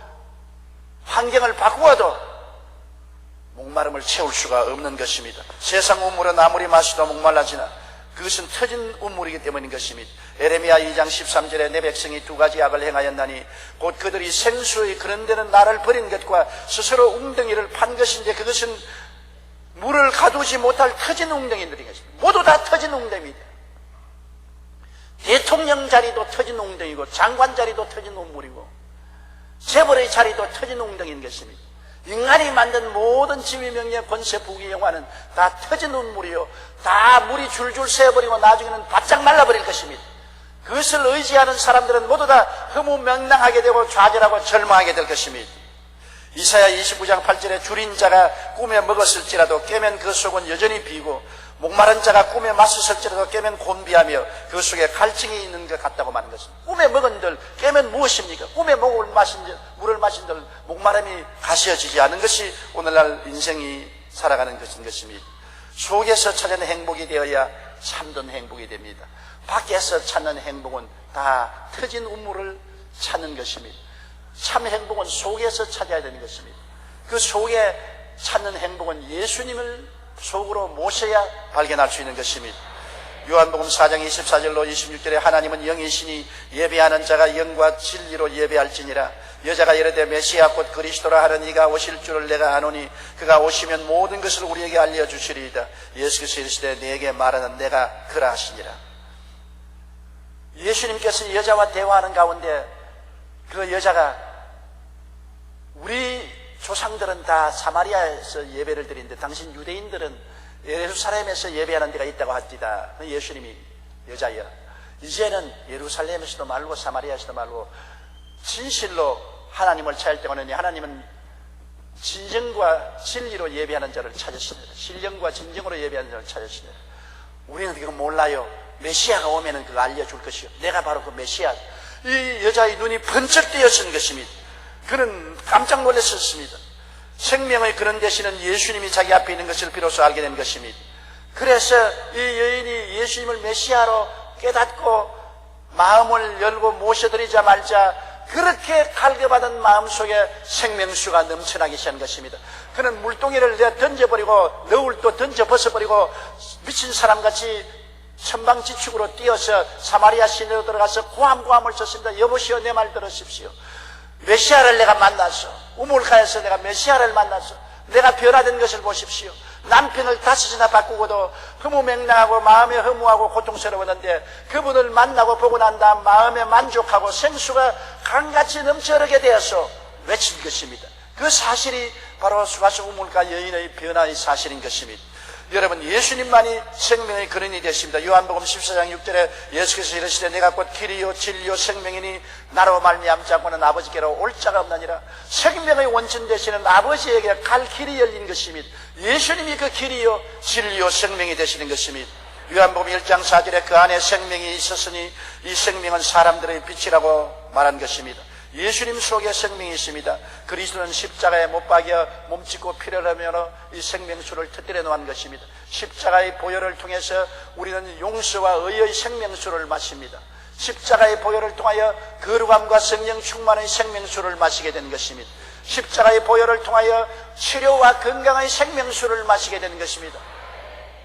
환경을 바꾸어도 목마름을 채울 수가 없는 것입니다. 세상 우물은 아무리 마셔도 목말라지나 그것은 터진 우물이기 때문인 것입니다. 에레미야 2장 13절에 내 백성이 두 가지 악을 행하였나니 곧 그들이 생수의 그런 데는 나를 버린 것과 스스로 웅덩이를 판 것인데 그것은 물을 가두지 못할 터진 웅덩이들인 것입니다. 모두 다 터진 웅덩이입니다. 대통령 자리도 터진 웅덩이고 장관 자리도 터진 우물이고 재벌의 자리도 터진 웅덩이인 것입니다. 인간이 만든 모든 지위, 명예, 권세, 부귀, 영화는 다 터진 우물이요 다 물이 줄줄 새어버리고 나중에는 바짝 말라버릴 것입니다. 그것을 의지하는 사람들은 모두 다 허무맹랑하게 되고 좌절하고 절망하게 될 것입니다. 이사야 29장 8절에 줄인 자가 꿈에 먹었을지라도 깨면 그 속은 여전히 비고 목마른 자가 꿈에 마셨을지라도 깨면 곤비하며 그 속에 갈증이 있는 것 같다고 말하는 것입니다. 꿈에 먹은들 깨면 무엇입니까? 꿈에 물을 마신들 목마름이 가시어지지 않은 것이 오늘날 인생이 살아가는 것인 것입니다. 속에서 찾는 행복이 되어야 참된 행복이 됩니다. 밖에서 찾는 행복은 다 터진 우물을 찾는 것입니다. 참 행복은 속에서 찾아야 되는 것입니다. 그 속에 찾는 행복은 예수님을 속으로 모셔야 발견할 수 있는 것입니다. 요한복음 4장 24절로 26절에 하나님은 영이시니 예배하는 자가 영과 진리로 예배할지니라. 여자가 이르되 메시아 곧 그리스도라 하는 이가 오실 줄을 내가 아노니 그가 오시면 모든 것을 우리에게 알려주시리이다. 예수께서 이르시되 네게 말하는 내가 그라 하시니라. 예수님께서 여자와 대화하는 가운데 그 여자가 우리 조상들은 다 사마리아에서 예배를 드리는데 당신 유대인들은 예루살렘에서 예배하는 데가 있다고 합디다. 예수님이 여자여 이제는 예루살렘에서도 말고 사마리아에서도 말고 진실로 하나님을 찾을 때는 하나님은 진정과 진리로 예배하는 자를 찾으시느라 신령과 진정으로 예배하는 자를 찾으시느라 우리는 그거 몰라요. 메시아가 오면은 그거 알려줄 것이요 내가 바로 그 메시아. 이 여자의 눈이 번쩍 뜨였은 것입니다. 그는 깜짝 놀랐었습니다. 생명의 근원 되시는 예수님이 자기 앞에 있는 것을 비로소 알게 된 것입니다. 그래서 이 여인이 예수님을 메시아로 깨닫고 마음을 열고 모셔드리자 말자 그렇게 갈급하던 마음속에 생명수가 넘쳐나기 시작한 것입니다. 그는 물동이를 던져버리고 너울 또 던져 벗어버리고 미친 사람같이 천방지축으로 뛰어서 사마리아 시내로 들어가서 고함을 쳤습니다. 여보시오, 내 말 들으십시오. 메시아를 내가 만나서, 우물가에서 내가 메시아를 만나서 내가 변화된 것을 보십시오. 남편을 5이나 바꾸고도 허무맹랑하고 마음에 허무하고 고통스러웠는데 그분을 만나고 보고 난 다음 마음에 만족하고 생수가 강같이 넘쳐 흐르게 되어서 외친 것입니다. 그 사실이 바로 수가성 우물가 여인의 변화의 사실인 것입니다. 여러분, 예수님만이 생명의 근원이 되십니다. 요한복음 14장 6절에 예수께서 이르시되 내가 곧 길이요 진리요 생명이니 나로 말미암지 않고는 아버지께로 올 자가 없나니라. 생명의 원천 되시는 아버지에게 갈 길이 열린 것입니다. 예수님이 그 길이요 진리요 생명이 되시는 것입니다. 요한복음 1장 4절에 그 안에 생명이 있었으니 이 생명은 사람들의 빛이라고 말한 것입니다. 예수님 속에 생명이 있습니다. 그리스도는 십자가에 못 박여 몸짓고 피를 흘리며 이 생명수를 터뜨려 놓은 것입니다. 십자가의 보혈을 통해서 우리는 용서와 의의 생명수를 마십니다. 십자가의 보혈을 통하여 거룩함과 성령 충만의 생명수를 마시게 된 것입니다. 십자가의 보혈을 통하여 치료와 건강의 생명수를 마시게 된 것입니다.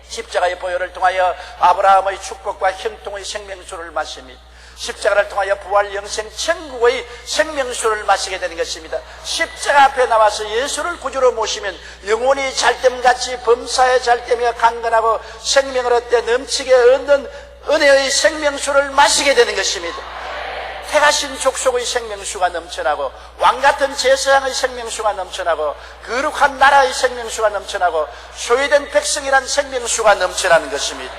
십자가의 보혈을 통하여 아브라함의 축복과 형통의 생명수를 마십니다. 십자가를 통하여 부활 영생 천국의 생명수를 마시게 되는 것입니다. 십자가 앞에 나와서 예수를 구주로 모시면 영혼이 잘됨같이 범사에 잘되며 강건하고 생명을 얻되 넘치게 얻는 은혜의 생명수를 마시게 되는 것입니다. 택하신 족속의 생명수가 넘쳐나고 왕같은 제사장의 생명수가 넘쳐나고 거룩한 나라의 생명수가 넘쳐나고 소유된 백성이란 생명수가 넘쳐나는 것입니다.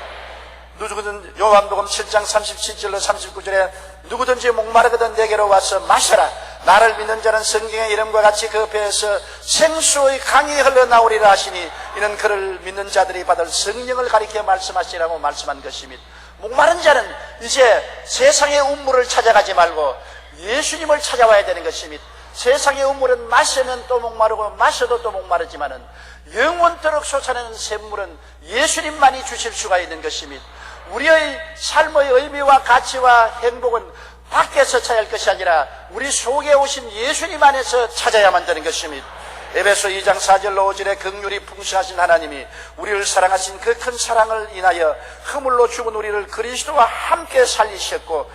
누구든 요한복음 7장 37절로 39절에 누구든지 목마르거든 내게로 와서 마셔라. 나를 믿는 자는 성경의 이름과 같이 그 배에서 생수의 강이 흘러나오리라 하시니 이는 그를 믿는 자들이 받을 성령을 가리켜 말씀하시라고 말씀한 것입니다. 목마른 자는 이제 세상의 운물을 찾아가지 말고 예수님을 찾아와야 되는 것입니다. 세상의 운물은 마시면 또 목마르고 마셔도 또 목마르지만은 영원토록 솟아내는 샘물은 예수님만이 주실 수가 있는 것입니다. 우리의 삶의 의미와 가치와 행복은 밖에서 찾아야 할 것이 아니라 우리 속에 오신 예수님 안에서 찾아야만 되는 것입니다. 에베소 2장 4절로 5절에 긍휼이 풍성하신 하나님이 우리를 사랑하신 그 큰 사랑을 인하여 허물로 죽은 우리를 그리스도와 함께 살리셨고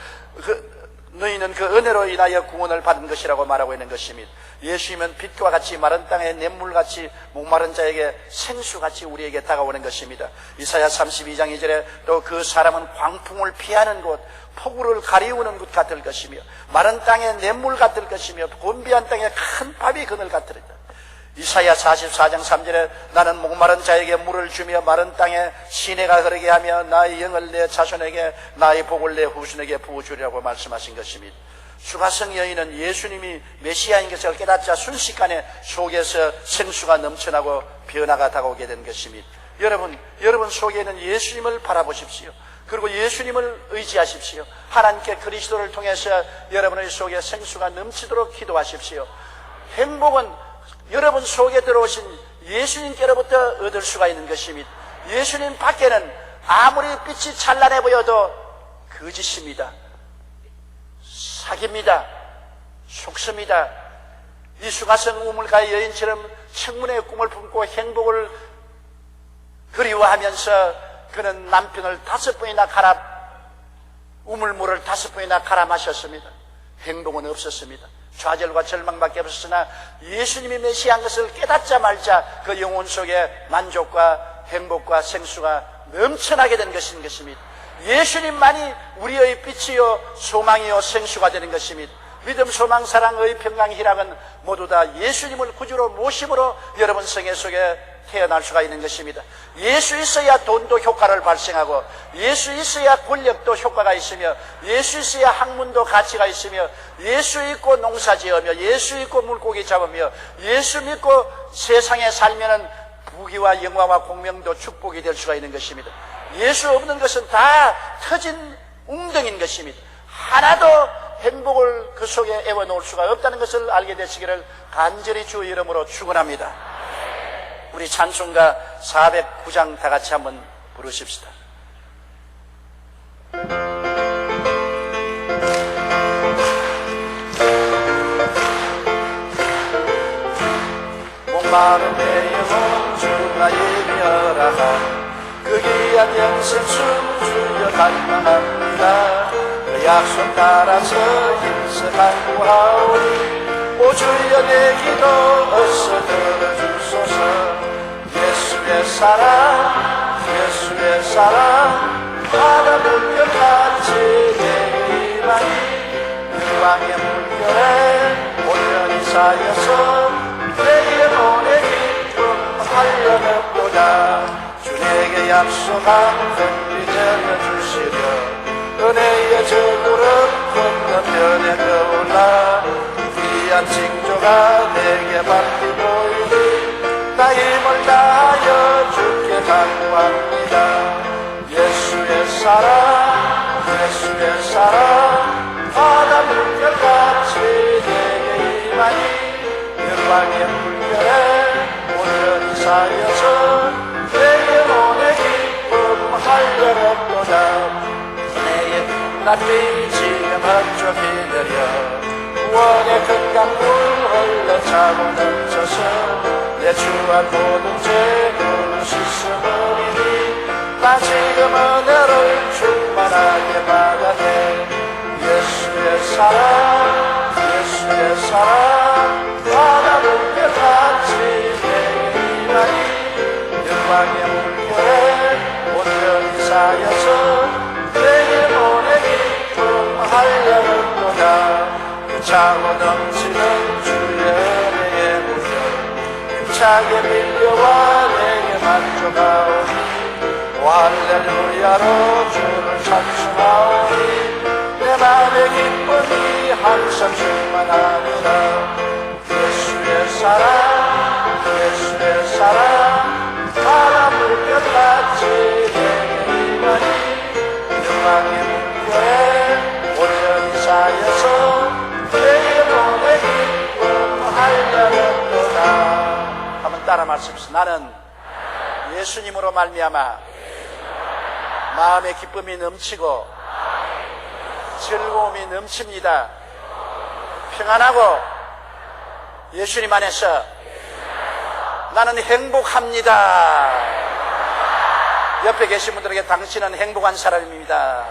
너희는 그 은혜로 인하여 구원을 받은 것이라고 말하고 있는 것입니다. 예수님은 빛과 같이 마른 땅에 냇물같이 목마른 자에게 생수같이 우리에게 다가오는 것입니다. 이사야 32장 2절에 또 그 사람은 광풍을 피하는 곳, 폭우를 가리우는 곳 같을 것이며 마른 땅에 냇물 같을 것이며 곤비한 땅에 큰 바위 그늘 같으리다. 이사야 44장 3절에 나는 목마른 자에게 물을 주며 마른 땅에 시내가 흐르게 하며 나의 영을 내 자손에게 나의 복을 내 후손에게 부어주리라고 말씀하신 것입니다. 수가성 여인은 예수님이 메시아인 것을 깨닫자 순식간에 속에서 생수가 넘쳐나고 변화가 다가오게 된 것입니다. 여러분 속에는 예수님을 바라보십시오. 그리고 예수님을 의지하십시오. 하나님께 그리스도를 통해서 여러분의 속에 생수가 넘치도록 기도하십시오. 행복은 여러분 속에 들어오신 예수님께로부터 얻을 수가 있는 것입니다. 예수님 밖에는 아무리 빛이 찬란해 보여도 거짓입니다. 사기입니다. 속습니다. 이 수가성 우물가의 여인처럼 청문회의 꿈을 품고 행복을 그리워하면서 그는 남편을 5번이나 우물물을 5번이나 갈아 마셨습니다. 행복은 없었습니다. 좌절과 절망밖에 없었으나 예수님이 메시아인 것을 깨닫자 말자 그 영혼 속에 만족과 행복과 생수가 넘쳐나게 된 것입니다. 예수님만이 우리의 빛이요 소망이요 생수가 되는 것입니다. 믿음, 소망, 사랑, 의, 평강, 희락은 모두 다 예수님을 구주로 모심으로 여러분 생애 속에 태어날 수가 있는 것입니다. 예수 있어야 돈도 효과를 발생하고 예수 있어야 권력도 효과가 있으며 예수 있어야 학문도 가치가 있으며 예수 있고 농사 지으며 예수 있고 물고기 잡으며 예수 믿고 세상에 살면은 부귀와 영화와 공명도 축복이 될 수가 있는 것입니다. 예수 없는 것은 다 터진 웅덩이인 것입니다. 하나도 행복을 그 속에 애워놓을 수가 없다는 것을 알게 되시기를 간절히 주 이름으로 축원합니다. 우리 찬송가 409장 다 같이 한번 부르십시다. 목마른 내 영혼 주가 예비하라 그 귀한 영생수 주여 갈망합니다. 그 약속 따라서 힘써 간구하오니 오 주여 내 기도 어서 들어주소서. 예수의 사랑 예수의 사랑 바다 물결같이 내 희망이 영광의 물결에 온전히 쌓여서 내게 보내 기쁨 하려는도다. 주에게 약속한 긍휼이 전해주시려 은혜의 저 무릎 건너편에 떠올라 귀한 징조가 내게 밝히 보이니 나 힘을 다하여 주께 간구합니다. 예수의 사랑 예수의 사랑 바다 물결같이 내게 임하니 영광의 물결에 온전히 쌓여서 내게 오내 기쁨 하려는도다. 내의 낯빛 지금 어쩌 기다려 원의 큰 강물 흘러 차고 넘쳐서 내 주한 모든 죄를 씻어버리니 나 지금 은혜를 충만하게 받아내. 예수의 사랑 예수의 사랑 바다 물결같이 내게 임하니 영광의 물결에 온전히 쌓여서 내게 보내 기쁨 하려는도다. 차고 넘치는 주의 은혜의 물결 힘차게 밀려와 내게 만족하오니 오 할렐루야로 주를 찬송하오니 내 맘의 기쁨이 항상 충만하리라. 예수의 사랑 예수의 사랑 바다 물결같이 내게 임하니 영광의 물결에 온전히 쌓여서 내게 보내 기쁨 하려는도다. 한번 따라 말씀하시죠. 나는 예수님으로 말미암아 마음의 기쁨이 넘치고 즐거움이 넘칩니다. 평안하고 예수님 안에서 나는 행복합니다. 옆에 계신 분들에게 당신은 행복한 사람입니다.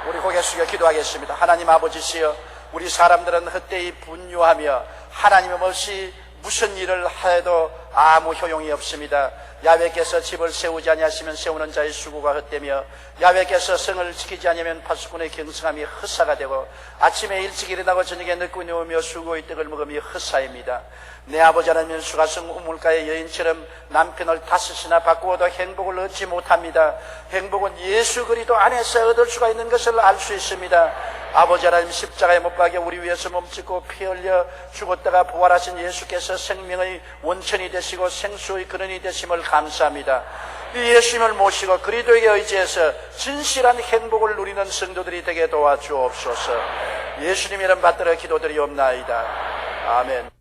우리 고개 숙여 기도하겠습니다. 하나님 아버지시여, 우리 사람들은 헛되이 분유하며 하나님 없이 무슨 일을 해도 아무 효용이 없습니다. 야훼께서 집을 세우지 아니하시면 세우는 자의 수고가 헛되며 야훼께서 성을 지키지 아니하면 파수꾼의 경성함이 헛사가 되고 아침에 일찍 일어나고 저녁에 늦고 누우며 수고의 떡을 먹으며 헛사입니다. 내 아버지 하나님은 수가성 우물가의 여인처럼 남편을 5이나 바꾸어도 행복을 얻지 못합니다. 행복은 예수 그리스도 안에서 얻을 수가 있는 것을 알 수 있습니다. 아버지 하나님, 십자가에 못 박여 우리 위해서 몸짓고 피 흘려 죽었다가 부활하신 예수께서 생명의 원천이 되시고 생수의 근원이 되심을 감사합니다. 이 예수님을 모시고 그리스도에게 의지해서 진실한 행복을 누리는 성도들이 되게 도와주옵소서. 예수님 이름 받들어 기도드리옵나이다. 아멘.